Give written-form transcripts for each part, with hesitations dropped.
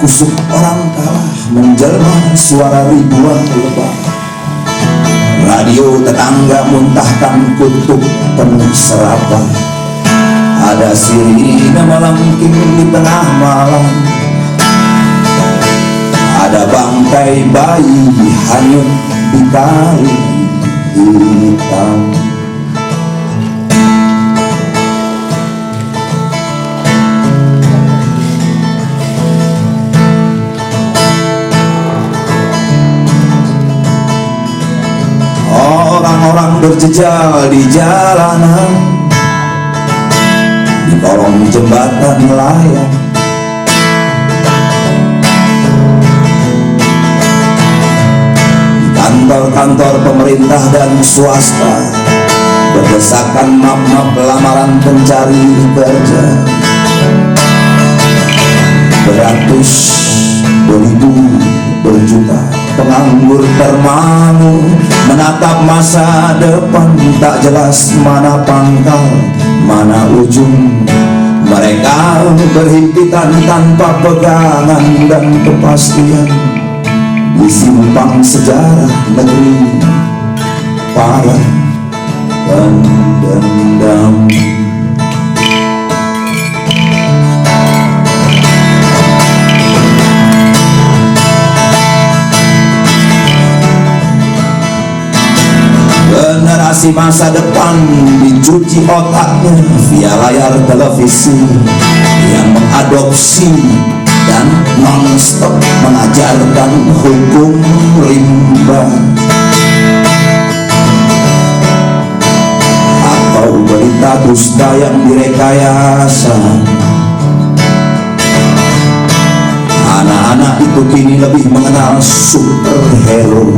kusuk orang kalah menjelma suara ribuan lebah. Radio tetangga muntahkan kutub penuh serapah. Ada sirine melengking di tengah malam. Ada bangkai bayi hanyut di kali hitam. Orang-orang berjejal di jalanan, di kolong jembatan nelayan, di kantor-kantor pemerintah dan swasta, berdesakan map-map lamaran pencari kerja. Beratus, beribu, berjuta penganggur termangu menatap masa depan, tak jelas mana pangkal, mana ujung. Mereka berhimpitan tanpa pegangan dan kepastian di simpang sejarah negeri para pendendam. Generasi masa depan dicuci otaknya via layar televisi yang mengadopsi dan non-stop mengajarkan hukum rimba atau berita dusta yang direkayasa. Anak-anak itu kini lebih mengenal superhero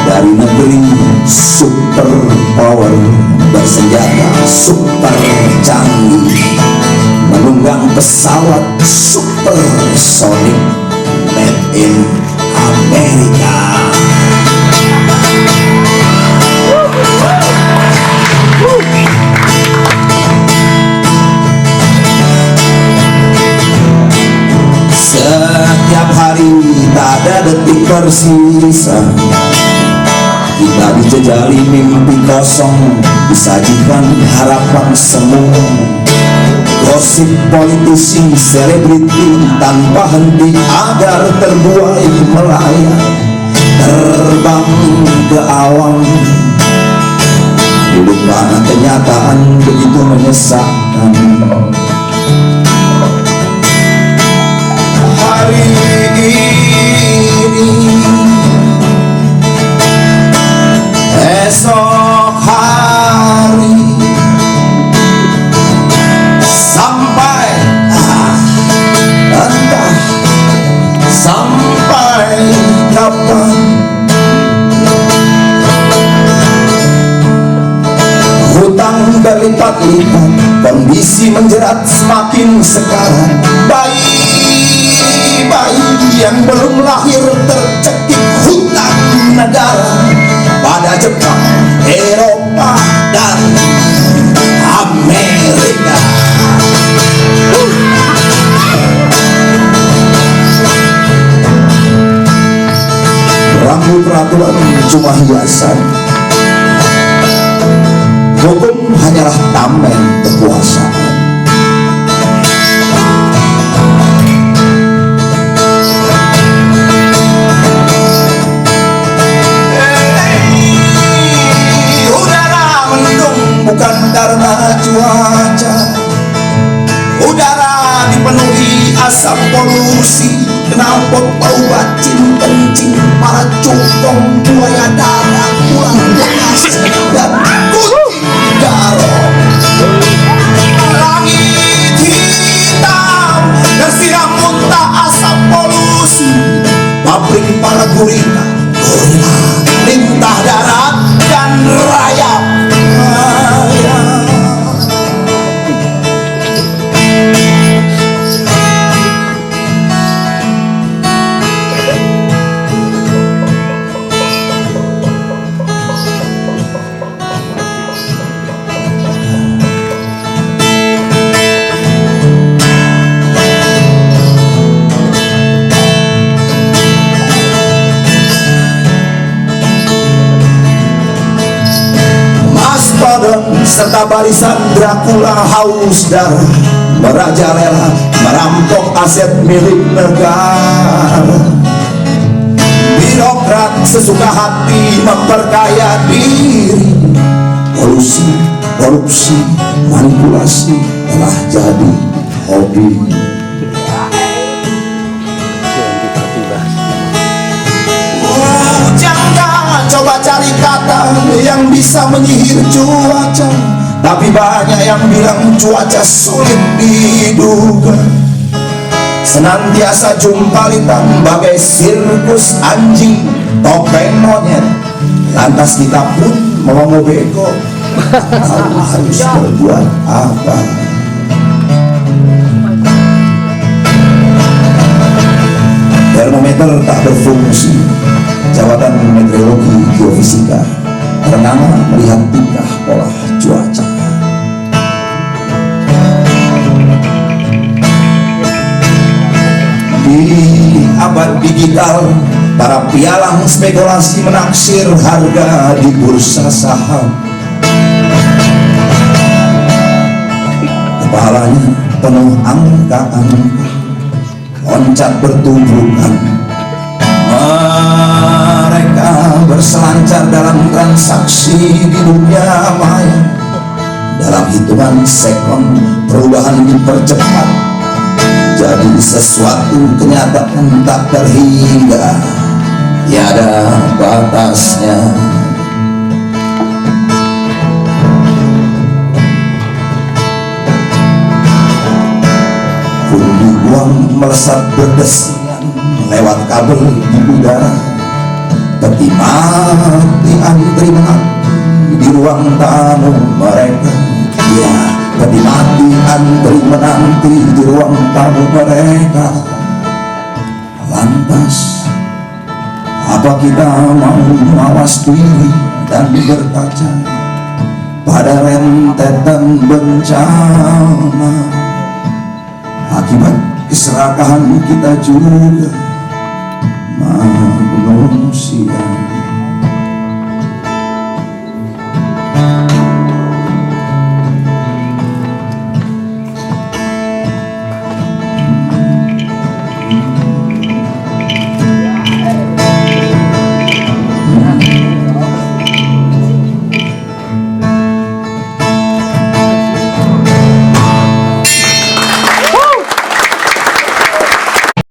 dari negeri super power, bersenjata super canggih, menunggang pesawat supersonik made in Amerika. Setiap hari tak ada detik tersisa, kita dijejali mimpi kosong, disajikan harapan semu. Gosip politisi, selebriti tanpa henti agar terbuai melayang, terbang ke awan. Lupa kenyataan begitu menyesakkan. Hari ini esok hari sampai entah sampai kapan hutang berlipat-lipat, kondisi menjerat semakin sekarang. Bayi-bayi yang belum lahir tercekik hutang negara pada Jepang, Eropa, dan Amerika. Rambu peraturan cuma hiasan, hukum hanyalah tameng kekuasaan. Bukan karena cuaca, udara dipenuhi asap polusi, knalpot bau bacin kencing, para cukong buaya darah, ular bekas dan kucing garong. Langit hitam tersiram muntah asap polusi, pabrik para gurita lintah darat dan rayap. beserta barisan Dracula haus darah, merajalela merampok aset milik negara. Birokrat sesuka hati memperkaya diri, kolusi, korupsi, manipulasi telah jadi hobi. Jangan coba cari kata yang bisa menyihir cuaca, tapi banyak yang bilang cuaca sulit diduga. Senantiasa jumpalitan bagai sirkus anjing topeng monyet, lantas kita pun mau bego, tahu harus berbuat apa. Termometer tak berfungsi, jabatan meteorologi geofisika terengah melihat tingkah pola cuaca. Di abad digital, para pialang spekulasi menaksir harga di bursa saham. Kepalanya penuh angka-angka, loncat bertumbukan. Mereka berselancar dalam transaksi di dunia maya. Dalam hitungan sekon, perubahan dipercepat jadi sesuatu kenyataan tak terhingga, tiada batasnya. Pundi uang melesat berdesian lewat kabel di udara, peti mati antri menanti di ruang tamu mereka. Ya, peti mati antri menanti di ruang tamu mereka. Lantas, apa kita mau mawas diri dan berkaca pada rentetan bencana? Akibat keserakahan kita juga manusia.